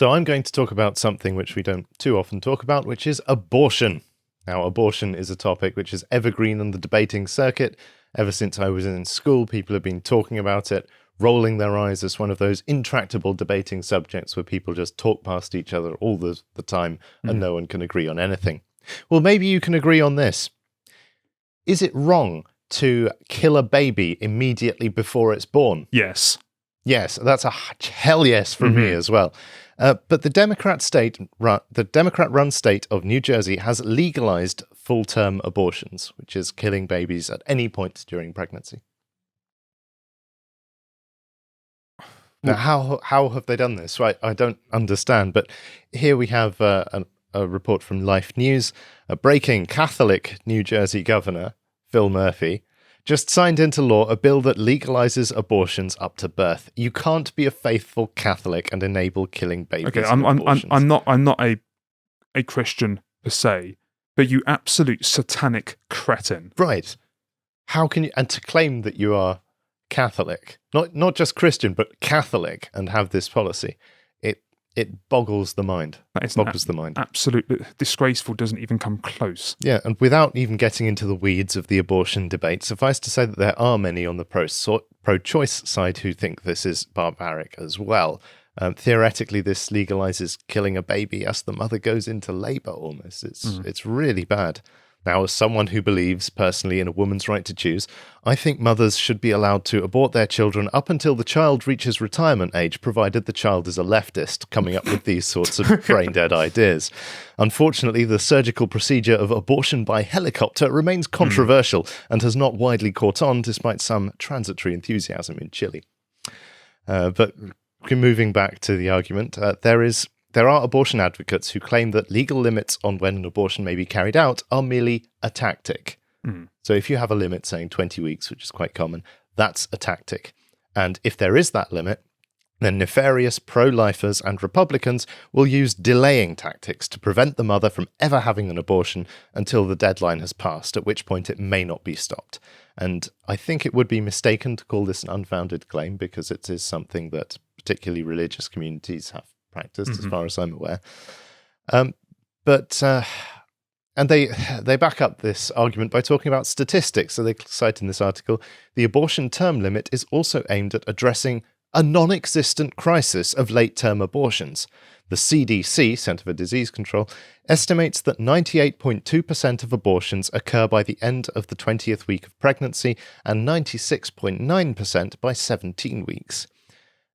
So I'm going to talk about something which we don't too often talk about, which is abortion. Now, abortion is a topic which is evergreen on the debating circuit. Ever since I was in school, people have been talking about it, rolling their eyes as one of those intractable debating subjects where people just talk past each other all the time and no one can agree on anything. Well, maybe you can agree on this. Is it wrong to kill a baby immediately before it's born? Yes. Yes, that's a hell yes from me as well. But the Democrat-run state of New Jersey has legalized full-term abortions, which is killing babies at any point during pregnancy. Now, how have they done this? Right, I don't understand. But here we have a report from Life News. A breaking Catholic New Jersey governor, Phil Murphy, just signed into law a bill that legalizes abortions up to birth. You can't be a faithful Catholic and enable killing babies. Okay, I'm not a Christian per se, but you absolute satanic cretin. Right. How can you, and to claim that you are Catholic, not just Christian, but Catholic, and have this policy, it boggles the mind. That is absolutely disgraceful, doesn't even come close. Yeah, and without even getting into the weeds of the abortion debate, suffice to say that there are many on the pro-choice side who think this is barbaric as well. Theoretically, this legalizes killing a baby as the mother goes into labor almost. It's really bad. Now, as someone who believes personally in a woman's right to choose, I think mothers should be allowed to abort their children up until the child reaches retirement age, provided the child is a leftist, coming up with these sorts of brain-dead ideas. Unfortunately, the surgical procedure of abortion by helicopter remains controversial and has not widely caught on, despite some transitory enthusiasm in Chile. But moving back to the argument, there are abortion advocates who claim that legal limits on when an abortion may be carried out are merely a tactic. So if you have a limit saying 20 weeks, which is quite common, that's a tactic. And if there is that limit, then nefarious pro-lifers and Republicans will use delaying tactics to prevent the mother from ever having an abortion until the deadline has passed, at which point it may not be stopped. And I think it would be mistaken to call this an unfounded claim, because it is something that particularly religious communities have practiced, as far as I'm aware. And they back up this argument by talking about statistics. So they cite in this article, the abortion term limit is also aimed at addressing a non-existent crisis of late-term abortions. The CDC, Centre for Disease Control, estimates that 98.2% of abortions occur by the end of the 20th week of pregnancy and 96.9% by 17 weeks.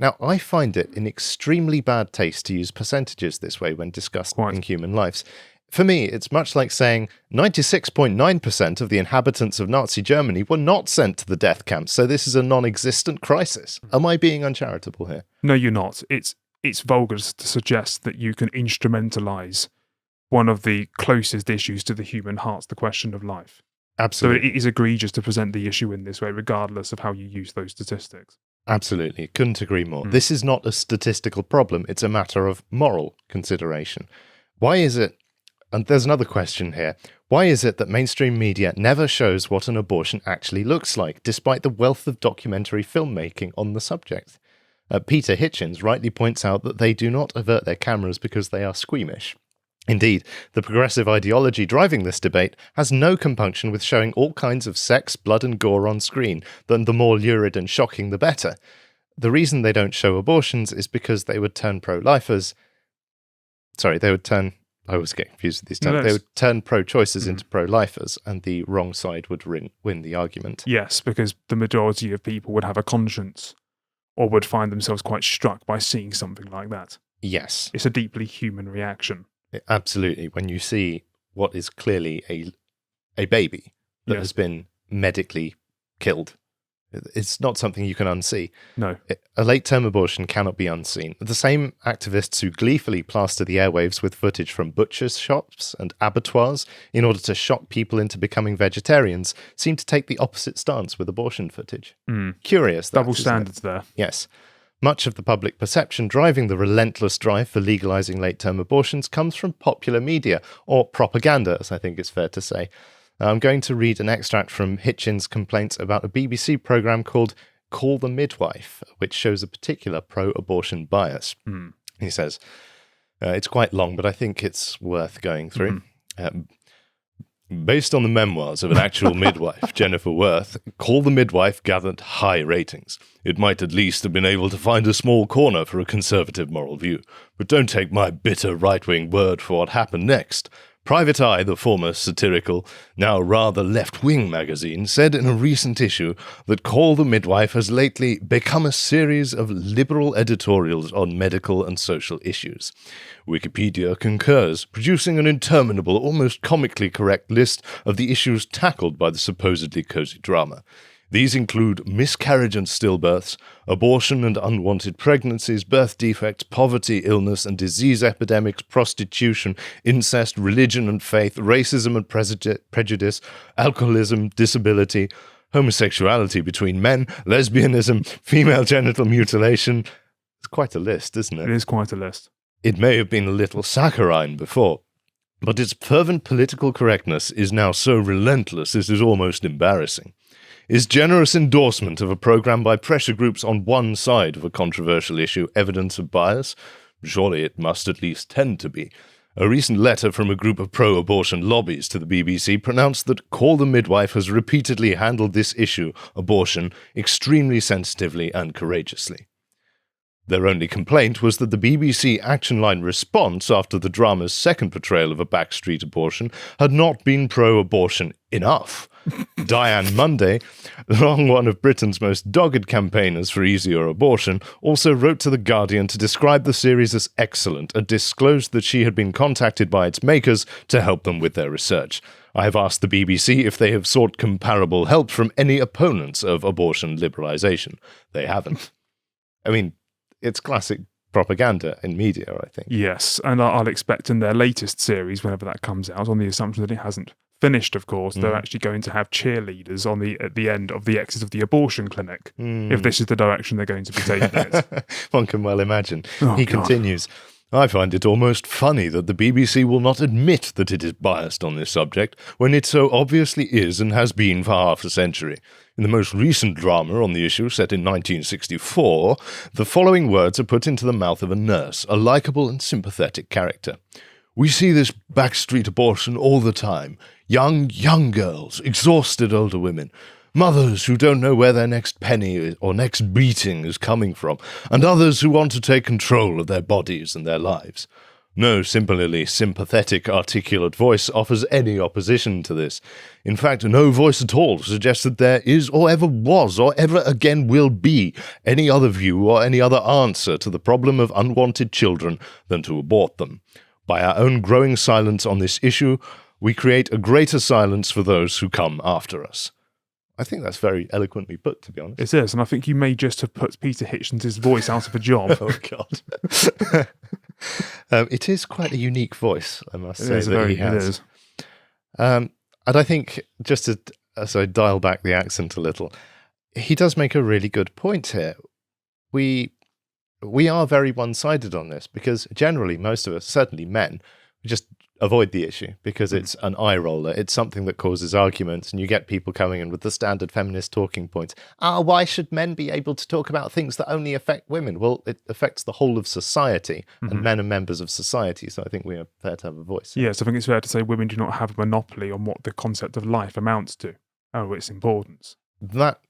Now, I find it in extremely bad taste to use percentages this way when discussing human lives. For me, it's much like saying 96.9% of the inhabitants of Nazi Germany were not sent to the death camps, so this is a non-existent crisis. Am I being uncharitable here? No, you're not. It's vulgar to suggest that you can instrumentalize one of the closest issues to the human heart, the question of life. Absolutely. So it is egregious to present the issue in this way, regardless of how you use those statistics. Absolutely. Couldn't agree more. This is not a statistical problem. It's a matter of moral consideration. Why is it, and there's another question here, why is it that mainstream media never shows what an abortion actually looks like, despite the wealth of documentary filmmaking on the subject? Peter Hitchens rightly points out that they do not avert their cameras because they are squeamish. Indeed, the progressive ideology driving this debate has no compunction with showing all kinds of sex, blood and gore on screen, then the more lurid and shocking the better. The reason they don't show abortions is because they would turn pro-lifers... Sorry, they would turn... I always get confused with these terms. They would turn pro-choicers into pro-lifers, and the wrong side would win the argument. Yes, because the majority of people would have a conscience, or would find themselves quite struck by seeing something like that. Yes. It's a deeply human reaction. Absolutely. When you see what is clearly a baby that has been medically killed, it's not something you can unsee. No. A late-term abortion cannot be unseen. The same activists who gleefully plaster the airwaves with footage from butchers' shops and abattoirs in order to shock people into becoming vegetarians seem to take the opposite stance with abortion footage. Curious. Double standards there. Yes. Much of the public perception driving the relentless drive for legalizing late-term abortions comes from popular media, or propaganda, as I think it's fair to say. I'm going to read an extract from Hitchens' complaints about a BBC programme called Call the Midwife, which shows a particular pro-abortion bias. He says, It's quite long, but I think it's worth going through. Mm-hmm. Based on the memoirs of an actual midwife, Jennifer Worth, Call the Midwife gathered high ratings. It might at least have been able to find a small corner for a conservative moral view. But don't take my bitter right-wing word for what happened next. Private Eye, the former satirical, now rather left-wing magazine, said in a recent issue that Call the Midwife has lately become a series of liberal editorials on medical and social issues. Wikipedia concurs, producing an interminable, almost comically correct list of the issues tackled by the supposedly cozy drama. These include miscarriage and stillbirths, abortion and unwanted pregnancies, birth defects, poverty, illness and disease epidemics, prostitution, incest, religion and faith, racism and prejudice, alcoholism, disability, homosexuality between men, lesbianism, female genital mutilation. It's quite a list, isn't it? It is quite a list. It may have been a little saccharine before, but its fervent political correctness is now so relentless it is almost embarrassing. Is generous endorsement of a program by pressure groups on one side of a controversial issue evidence of bias? Surely it must at least tend to be. A recent letter from a group of pro-abortion lobbies to the BBC pronounced that Call the Midwife has repeatedly handled this issue, abortion, extremely sensitively and courageously. Their only complaint was that the BBC Action Line response after the drama's second portrayal of a backstreet abortion had not been pro-abortion enough. Diane Munday, long one of Britain's most dogged campaigners for easier abortion, also wrote to The Guardian to describe the series as excellent and disclosed that she had been contacted by its makers to help them with their research. I have asked the BBC if they have sought comparable help from any opponents of abortion liberalisation. They haven't. I mean, it's classic propaganda in media, I think. Yes, and I'll expect in their latest series, whenever that comes out, on the assumption that it hasn't finished, of course, they're actually going to have cheerleaders at the end of the exit of the abortion clinic, if this is the direction they're going to be taking it. One can well imagine. He continues, I find it almost funny that the BBC will not admit that it is biased on this subject, when it so obviously is and has been for half a century. In the most recent drama on the issue, set in 1964, the following words are put into the mouth of a nurse, a likeable and sympathetic character. We see this backstreet abortion all the time. Young girls, exhausted older women, mothers who don't know where their next penny or next beating is coming from, and others who want to take control of their bodies and their lives. No similarly sympathetic, articulate voice offers any opposition to this. In fact, no voice at all suggests that there is, or ever was, or ever again will be, any other view or any other answer to the problem of unwanted children than to abort them. By our own growing silence on this issue, we create a greater silence for those who come after us. I think that's very eloquently put, to be honest. It is, and I think you may just have put Peter Hitchens' voice out of a job. Oh, God. It is quite a unique voice, I must say, he has. It is. And I think, just as I dial back the accent a little, he does make a really good point here. We are very one-sided on this, because generally most of us, certainly men, just avoid the issue because it's an eye roller. It's something that causes arguments, and you get people coming in with the standard feminist talking points. Why should men be able to talk about things that only affect women? Well, it affects the whole of society, and men are members of society, so I think we are fair to have a voice. Yes, I think it's fair to say women do not have a monopoly on what the concept of life amounts to, or its importance. That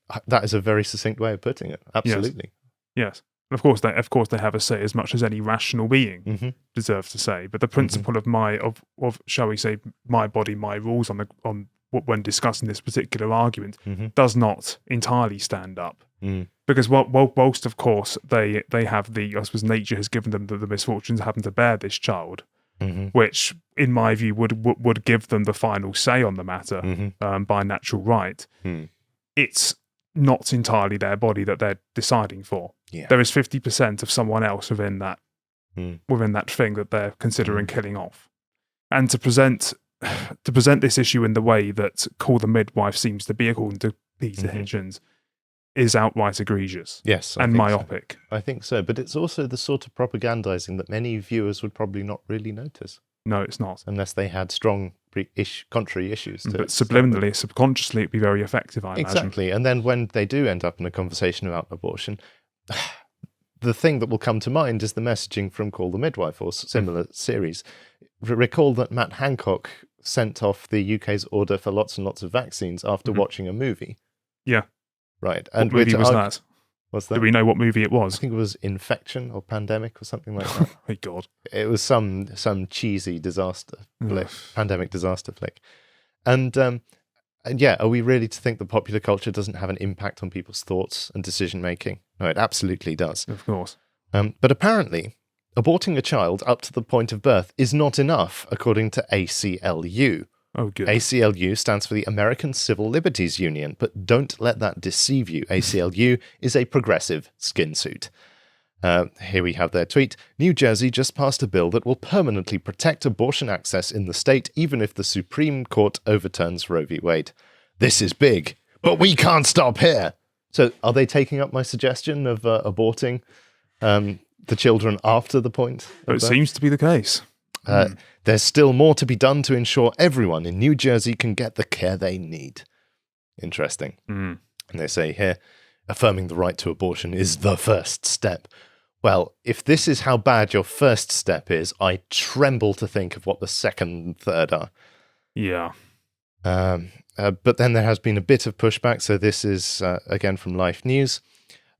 is a very succinct way of putting it. Absolutely. Yes. And of course they have a say as much as any rational being deserves to say. But the principle of shall we say, my body, my rules when discussing this particular argument does not entirely stand up. Because whilst of course they have I suppose nature has given them the misfortunes of having to bear this child, which in my view would give them the final say on the matter by natural right. It's not entirely their body that they're deciding for. Yeah. There is 50% of someone else within that thing that they're considering killing off. And to present this issue in the way that Call the Midwife seems to be, according to Peter Hitchens, is outright egregious. Yes, and myopic. So. I think so, but it's also the sort of propagandizing that many viewers would probably not really notice. No, it's not. Unless they had strong contrary issues to it. But subliminally, subconsciously, it'd be very effective, I imagine. Exactly. And then when they do end up in a conversation about abortion, the thing that will come to mind is the messaging from Call the Midwife or similar series. Recall that Matt Hancock sent off the UK's order for lots and lots of vaccines after watching a movie. Yeah. Right. And what movie was that? What's that? Do we know what movie it was? I think it was Infection or Pandemic or something like that. My God. It was some cheesy disaster flick, pandemic disaster flick. And yeah, are we really to think that popular culture doesn't have an impact on people's thoughts and decision making? No, it absolutely does. Of course. But apparently, aborting a child up to the point of birth is not enough, according to ACLU. Oh, good. ACLU stands for the American Civil Liberties Union, but don't let that deceive you. ACLU is a progressive skin suit. Here we have their tweet. New Jersey just passed a bill that will permanently protect abortion access in the state, even if the Supreme Court overturns Roe v. Wade. This is big, but we can't stop here. So are they taking up my suggestion of aborting the children after the point? It seems to be the case. There's still more to be done to ensure everyone in New Jersey can get the care they need. Interesting. And they say here, affirming the right to abortion is the first step. Well, if this is how bad your first step is, I tremble to think of what the second and third are. Yeah. But then there has been a bit of pushback, so this is, again, from Life News.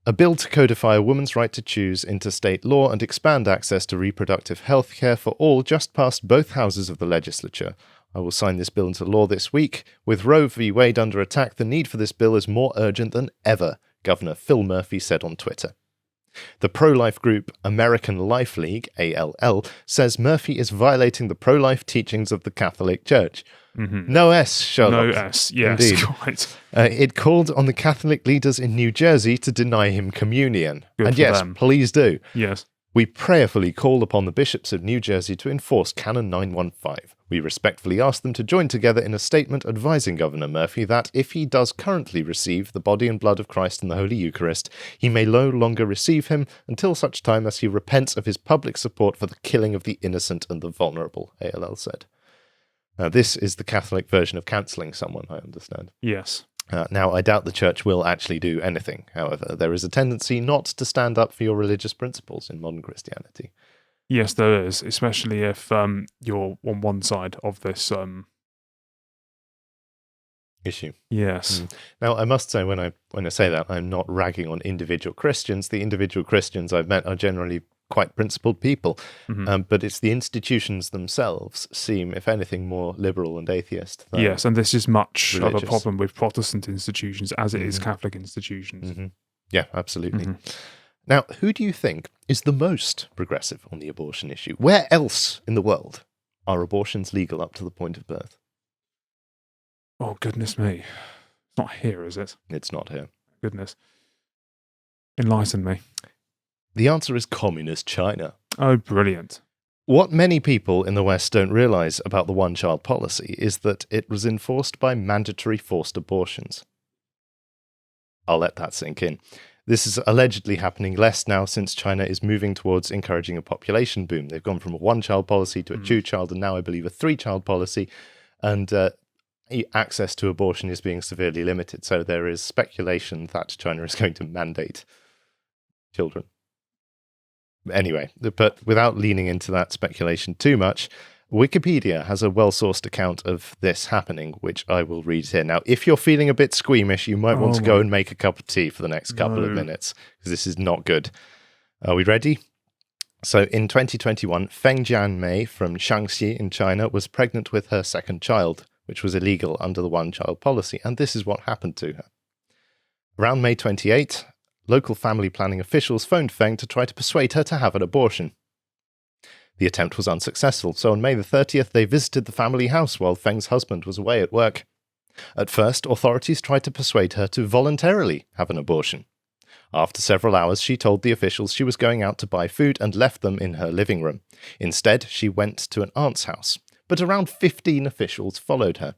A bill to codify a woman's right to choose into state law and expand access to reproductive health care for all just passed both houses of the legislature. I will sign this bill into law this week. With Roe v. Wade under attack, the need for this bill is more urgent than ever, Governor Phil Murphy said on Twitter. The pro-life group American Life League, ALL, says Murphy is violating the pro-life teachings of the Catholic Church. No S, Sherlock. No S, yes, Indeed. quite. It called on the Catholic leaders in New Jersey to deny him communion. Good and for yes, them. please do. Yes. We prayerfully call upon the bishops of New Jersey to enforce Canon 915. We respectfully ask them to join together in a statement advising Governor Murphy that if he does currently receive the body and blood of Christ in the Holy Eucharist, he may no longer receive him until such time as he repents of his public support for the killing of the innocent and the vulnerable, ALL said. This is the Catholic version of cancelling someone, I understand. Yes. Now, I doubt the church will actually do anything. However, there is a tendency not to stand up for your religious principles in modern Christianity. Yes, there is, especially if you're on one side of this issue. Yes. Now, I must say, when I say that, I'm not ragging on individual Christians. The individual Christians I've met are generally quite principled people, but it's the institutions themselves seem, if anything, more liberal and atheist. Yes, and this is much religious. of a problem with Protestant institutions as it is Catholic institutions. Yeah, absolutely. Now, who do you think is the most progressive on the abortion issue? Where else in the world are abortions legal up to the point of birth? Oh, goodness me. It's not here, is it? It's not here. Goodness. Enlighten me. The answer is communist China. Oh, brilliant. What many people in the West don't realize about the one-child policy is that it was enforced by mandatory forced abortions. I'll let that sink in. This is allegedly happening less now since China is moving towards encouraging a population boom. They've gone from a one-child policy to a two-child and now I believe a three-child policy, and access to abortion is being severely limited. So there is speculation that China is going to mandate children. Anyway, but without leaning into that speculation too much, Wikipedia has a well-sourced account of this happening, which I will read here. Now, if you're feeling a bit squeamish, you might want to go and make a cup of tea for the next couple of minutes, because this is not good. Are we ready? So in 2021, Feng Jianmei from Shaanxi in China was pregnant with her second child, which was illegal under the one-child policy, and this is what happened to her. Around May 28, local family planning officials phoned Feng to try to persuade her to have an abortion. The attempt was unsuccessful, so on May the 30th, they visited the family house while Feng's husband was away at work. At first, authorities tried to persuade her to voluntarily have an abortion. After several hours, she told the officials she was going out to buy food and left them in her living room. Instead, she went to an aunt's house, but around 15 officials followed her.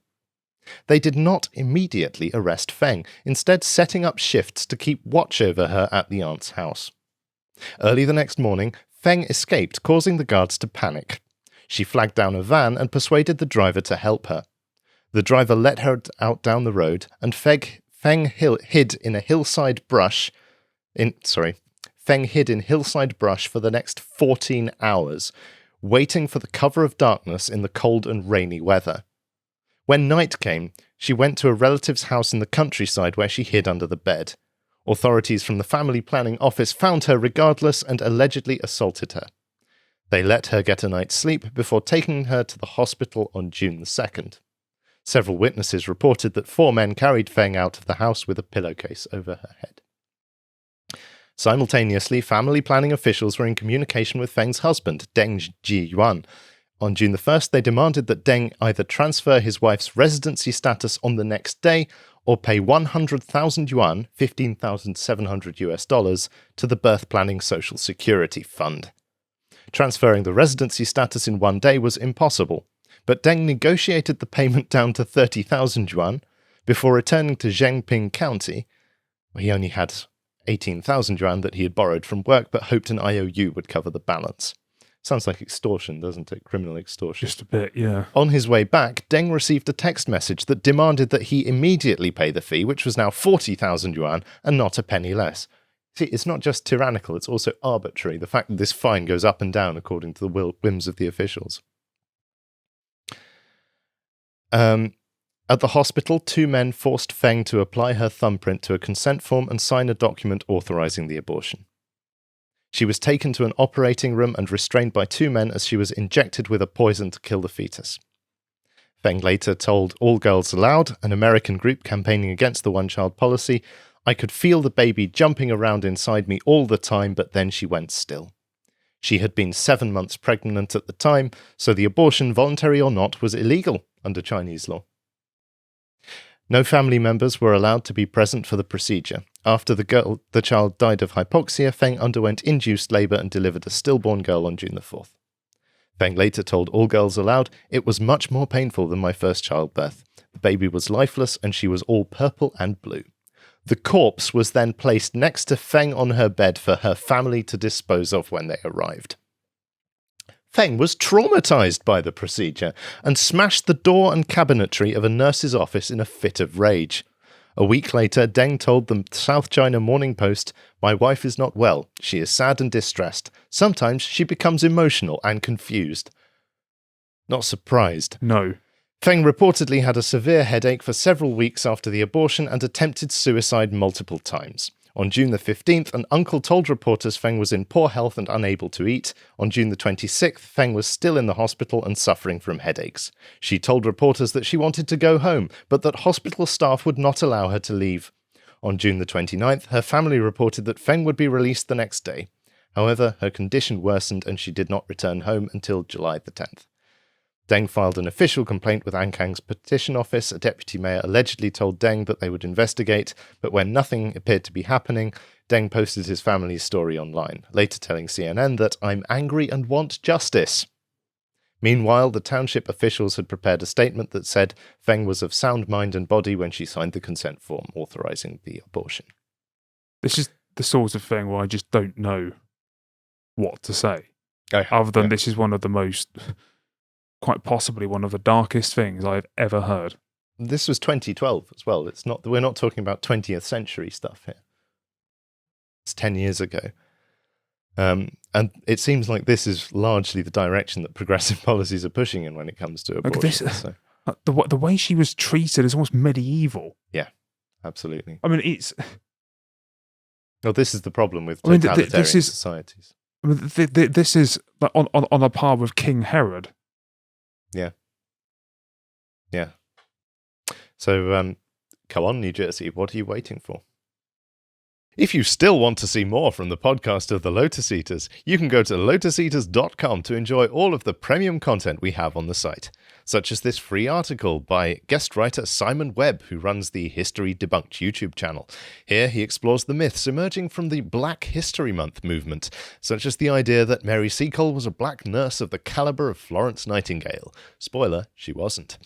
They did not immediately arrest Feng, instead setting up shifts to keep watch over her at the aunt's house. Early the next morning, Feng escaped, causing the guards to panic. She flagged down a van and persuaded the driver to help her. The driver let her out down the road, and Feng hid in a hillside brush. Feng hid in hillside brush for the next 14 hours, waiting for the cover of darkness in the cold and rainy weather. When night came, she went to a relative's house in the countryside where she hid under the bed. Authorities from the family planning office found her regardless and allegedly assaulted her. They let her get a night's sleep before taking her to the hospital on June the 2nd. Several witnesses reported that 4 men carried Feng out of the house with a pillowcase over her head. Simultaneously, family planning officials were in communication with Feng's husband, Deng Jiyuan. On June the 1st, they demanded that Deng either transfer his wife's residency status on the next day or pay 100,000 yuan, $15,700 to the Birth Planning Social Security Fund. Transferring the residency status in one day was impossible, but Deng negotiated the payment down to 30,000 yuan before returning to Zhengping County, where he only had 18,000 yuan that he had borrowed from work but hoped an IOU would cover the balance. Sounds like extortion, doesn't it? Criminal extortion. Just a bit, yeah. On his way back, Deng received a text message that demanded that he immediately pay the fee, which was now 40,000 yuan and not a penny less. See, it's not just tyrannical, it's also arbitrary, the fact that this fine goes up and down according to the whims of the officials. At the hospital, 2 men forced Feng to apply her thumbprint to a consent form and sign a document authorizing the abortion. She was taken to an operating room and restrained by 2 men as she was injected with a poison to kill the fetus. Feng later told All Girls Aloud, an American group campaigning against the one-child policy, "I could feel the baby jumping around inside me all the time, but then she went still." She had been 7 months pregnant at the time, so the abortion, voluntary or not, was illegal under Chinese law. No family members were allowed to be present for the procedure. After the child died of hypoxia, Feng underwent induced labour and delivered a stillborn girl on June the 4th. Feng later told All Girls Aloud, "It was much more painful than my first childbirth. The baby was lifeless and she was all purple and blue." The corpse was then placed next to Feng on her bed for her family to dispose of when they arrived. Feng was traumatized by the procedure and smashed the door and cabinetry of a nurse's office in a fit of rage. A week later, Deng told the South China Morning Post, "My wife is not well. She is sad and distressed. Sometimes she becomes emotional and confused." Not surprised. No. Feng reportedly had a severe headache for several weeks after the abortion and attempted suicide multiple times. On June the 15th, an uncle told reporters Feng was in poor health and unable to eat. On June the 26th, Feng was still in the hospital and suffering from headaches. She told reporters that she wanted to go home, but that hospital staff would not allow her to leave. On June the 29th, her family reported that Feng would be released the next day. However, her condition worsened and she did not return home until July the 10th. Deng filed an official complaint with Ankang's petition office. A deputy mayor allegedly told Deng that they would investigate, but when nothing appeared to be happening, Deng posted his family's story online, later telling CNN that, "I'm angry and want justice." Meanwhile, the township officials had prepared a statement that said Feng was of sound mind and body when she signed the consent form authorizing the abortion. This is the sort of thing where I just don't know what to say. Oh, other than yeah. This is one of the most... quite possibly one of the darkest things I've ever heard. This was 2012 as well. We're not talking about 20th century stuff here. It's 10 years ago. And it seems like this is largely the direction that progressive policies are pushing in when it comes to abortion. The way she was treated is almost medieval. Yeah, absolutely. I mean, it's... Well, this is the problem with totalitarian societies. I mean, this is like on a par with King Herod. Yeah. Yeah. So, come on, New Jersey, what are you waiting for? If you still want to see more from the podcast of the Lotus Eaters, you can go to lotuseaters.com to enjoy all of the premium content we have on the site, such as this free article by guest writer Simon Webb, who runs the History Debunked YouTube channel. Here he explores the myths emerging from the Black History Month movement, such as the idea that Mary Seacole was a black nurse of the caliber of Florence Nightingale. Spoiler, she wasn't.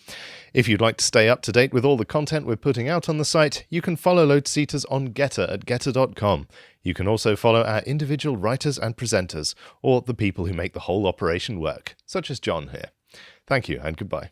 If you'd like to stay up to date with all the content we're putting out on the site, you can follow Lotus Eaters on Getter at getter.com. You can also follow our individual writers and presenters, or the people who make the whole operation work, such as John here. Thank you and goodbye.